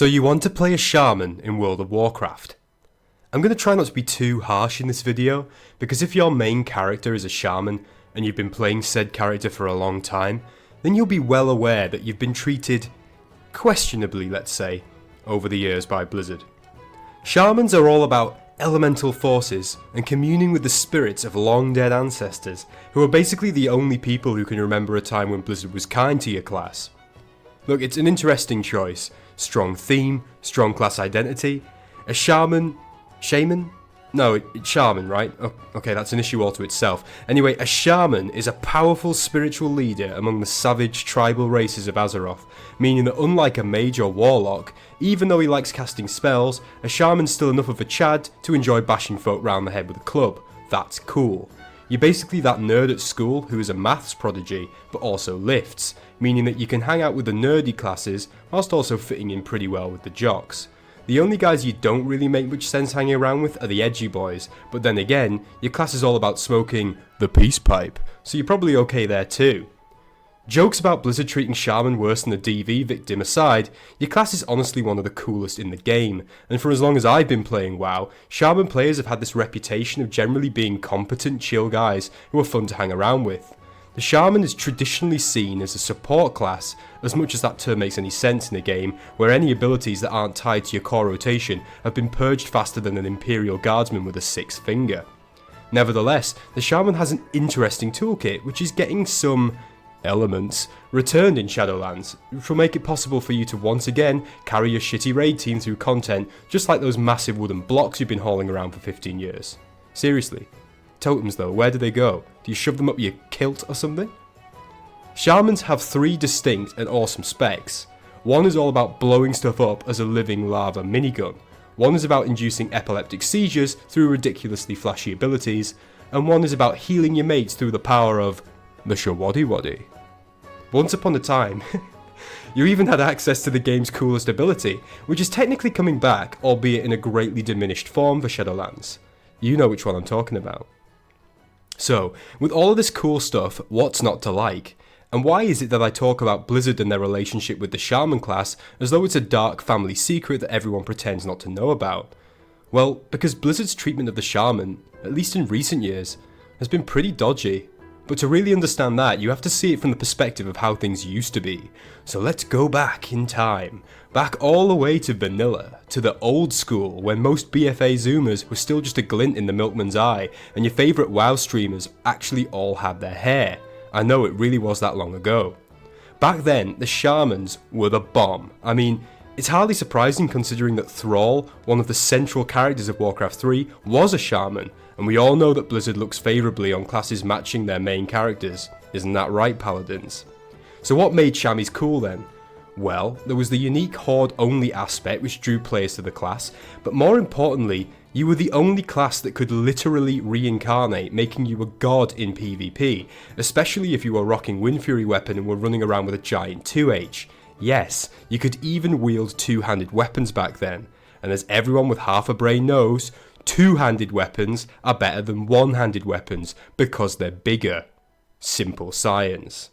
So you want to play a Shaman in World of Warcraft? I'm going to try not to be too harsh in this video, because if your main character is a Shaman, and you've been playing said character for a long time, then you'll be well aware that you've been treated questionably, let's say, over the years by Blizzard. Shamans are all about elemental forces and communing with the spirits of long dead ancestors, who are basically the only people who can remember a time when Blizzard was kind to your class. Look, it's an interesting choice. Strong theme, strong class identity. A Shaman? No, it's Shaman, right? Oh, okay, that's an issue all to itself. Anyway, a Shaman is a powerful spiritual leader among the savage tribal races of Azeroth, meaning that unlike a mage or warlock, even though he likes casting spells, a Shaman's still enough of a Chad to enjoy bashing folk round the head with a club. That's cool. You're basically that nerd at school who is a maths prodigy, but also lifts, meaning that you can hang out with the nerdy classes whilst also fitting in pretty well with the jocks. The only guys you don't really make much sense hanging around with are the edgy boys, but then again, your class is all about smoking the peace pipe, so you're probably okay there too. Jokes about Blizzard treating Shaman worse than a DV victim aside, your class is honestly one of the coolest in the game, and for as long as I've been playing WoW, Shaman players have had this reputation of generally being competent, chill guys who are fun to hang around with. The Shaman is traditionally seen as a support class, as much as that term makes any sense in a game where any abilities that aren't tied to your core rotation have been purged faster than an Imperial Guardsman with a sixth finger. Nevertheless, the Shaman has an interesting toolkit which is getting some elements returned in Shadowlands, which will make it possible for you to once again carry your shitty raid team through content just like those massive wooden blocks you've been hauling around for 15 years. Seriously. Totems though, where do they go? Do you shove them up your kilt or something? Shamans have three distinct and awesome specs. One is all about blowing stuff up as a living lava minigun. One is about inducing epileptic seizures through ridiculously flashy abilities. And one is about healing your mates through the power of the Shawadi Wadi. Once upon a time, you even had access to the game's coolest ability, which is technically coming back, albeit in a greatly diminished form for Shadowlands. You know which one I'm talking about. So, with all of this cool stuff, what's not to like? And why is it that I talk about Blizzard and their relationship with the Shaman class as though it's a dark family secret that everyone pretends not to know about? Well, because Blizzard's treatment of the Shaman, at least in recent years, has been pretty dodgy. But to really understand that, you have to see it from the perspective of how things used to be. So let's go back in time. Back all the way to vanilla, to the old school, when most BFA Zoomers were still just a glint in the milkman's eye, and your favourite WoW streamers actually all had their hair. I know it really was that long ago. Back then, the Shamans were the bomb. I mean, it's hardly surprising considering that Thrall, one of the central characters of Warcraft 3, was a Shaman, and we all know that Blizzard looks favourably on classes matching their main characters. Isn't that right, Paladins? So what made Shammies cool then? Well, there was the unique Horde-only aspect which drew players to the class, but more importantly, you were the only class that could literally reincarnate, making you a god in PvP, especially if you were rocking Wind Fury weapon and were running around with a giant 2H. Yes, you could even wield two-handed weapons back then, and as everyone with half a brain knows, two-handed weapons are better than one-handed weapons because they're bigger. Simple science.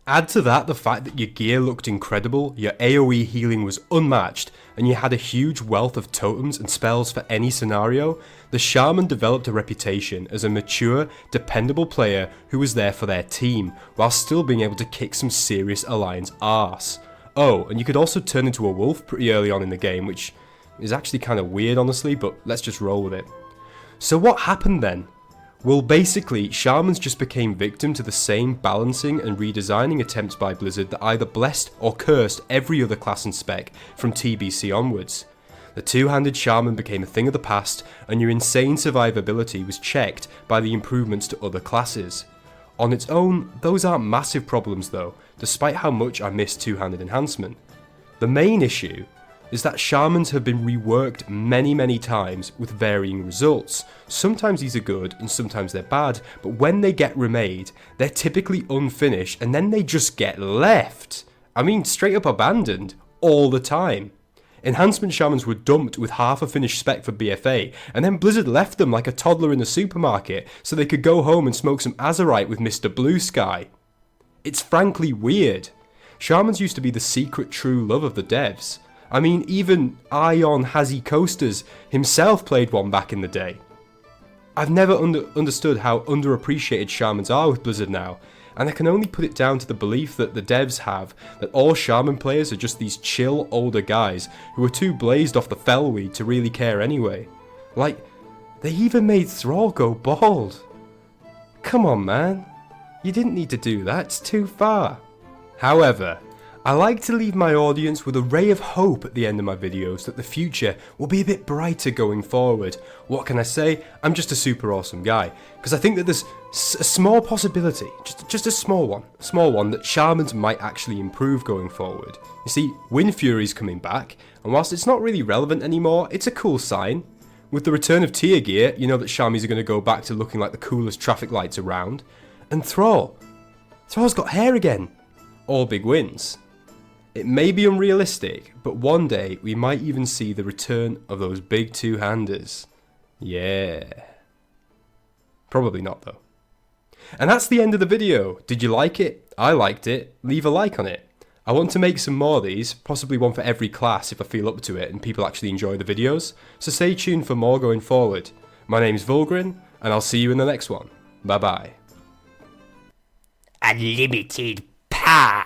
Add to that the fact that your gear looked incredible, your AoE healing was unmatched, and you had a huge wealth of totems and spells for any scenario, the Shaman developed a reputation as a mature, dependable player who was there for their team, while still being able to kick some serious Alliance arse. Oh, and you could also turn into a wolf pretty early on in the game, which is actually kind of weird honestly, but let's just roll with it. So what happened then? Well, basically, Shamans just became victim to the same balancing and redesigning attempts by Blizzard that either blessed or cursed every other class and spec from TBC onwards. The two-handed Shaman became a thing of the past, and your insane survivability was checked by the improvements to other classes. On its own, those aren't massive problems though, despite how much I miss two-handed enhancement. The main issue is that Shamans have been reworked many times with varying results. Sometimes these are good and sometimes they're bad, but when they get remade, they're typically unfinished and then they just get left. I mean, straight up abandoned, all the time. Enhancement Shamans were dumped with half a finished spec for BFA, and then Blizzard left them like a toddler in the supermarket so they could go home and smoke some Azerite with Mr. Blue Sky. It's frankly weird. Shamans used to be the secret true love of the devs. I mean, even Ion Hazy Coasters himself played one back in the day. I've never understood how underappreciated Shamans are with Blizzard now, and I can only put it down to the belief that the devs have that all Shaman players are just these chill older guys who are too blazed off the fellweed to really care anyway. Like, they even made Thrall go bald. Come on, man. You didn't need to do that, it's too far. However, I like to leave my audience with a ray of hope at the end of my videos that the future will be a bit brighter going forward. What can I say? I'm just a super awesome guy. Because I think that there's a small possibility, just a small one, that Shamans might actually improve going forward. You see, Wind Fury's coming back, and whilst it's not really relevant anymore, it's a cool sign. With the return of tier gear, you know that Shammies are going to go back to looking like the coolest traffic lights around. And Thrall's got hair again. All big wins. It may be unrealistic, but one day we might even see the return of those big two-handers. Yeah. Probably not though. And that's the end of the video. Did you like it? I liked it. Leave a like on it. I want to make some more of these, possibly one for every class if I feel up to it and people actually enjoy the videos. So stay tuned for more going forward. My name's Vulgrin, and I'll see you in the next one. Bye bye. Unlimited power.